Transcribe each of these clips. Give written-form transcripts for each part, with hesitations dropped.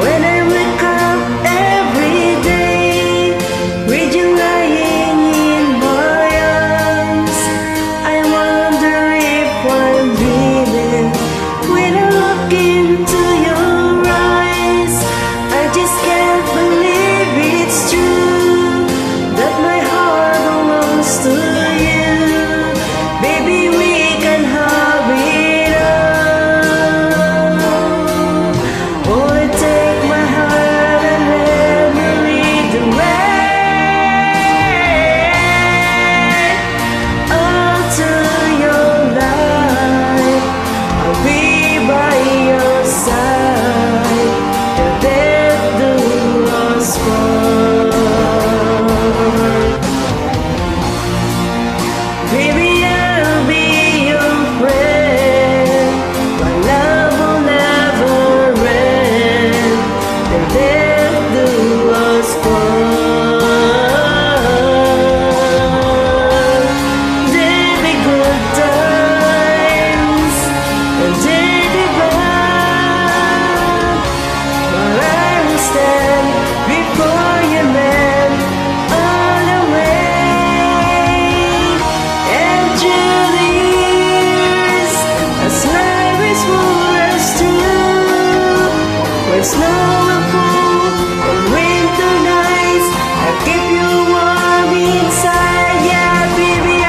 When I wake up every day with you lying in my arms, I wonder if I'm dreaming. When I look into your eyes, I just can't believe it's true that my heart belongs to you. Baby, we can have it all. Oh, take my heart and let me lead the way. All to your life, I'll be by your side. The death do us part. Baby, I'll be your friend. My love will never end. The death do us part. There'll be good times and there'll be bad, but I will stand before you, man, all the way. And through the years, as life is full as true, when snow will fall on winter nights, I'll keep you warm inside. Yeah, baby, I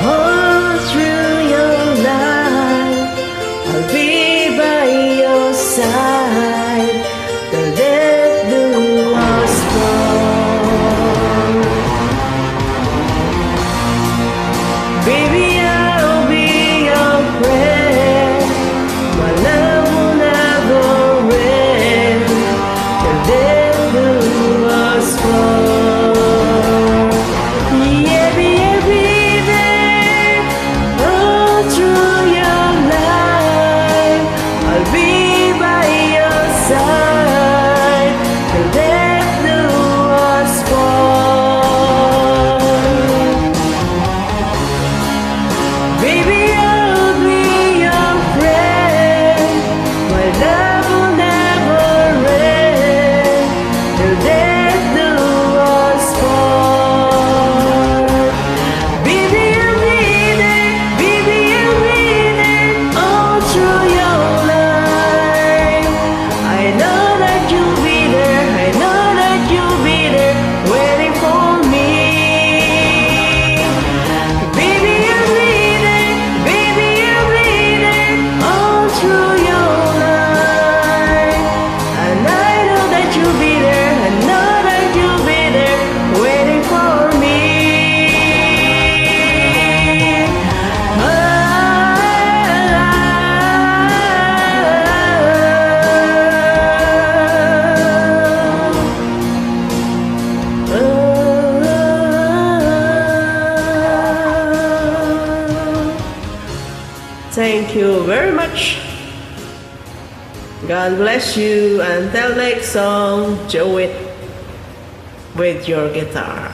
all through your life, I'll be by your side. The death do us part. Baby, I'll be your friend. My love will never end. The death do us part. Yeah, be there all through your life. I'll be by your side. The death do us part. Baby, I'll be your friend. My love will never end. The death do us part. Baby, I'll be there. Baby, I'll be there all through your life. I know that you'll be there. I know that you'll be there waiting for me. Baby, I'll be there. Baby, I'll be there all through your life. And I know that you'll be there. I know that you'll be there waiting for me. Thank you very much. God bless you. Until next song, do it with your guitar.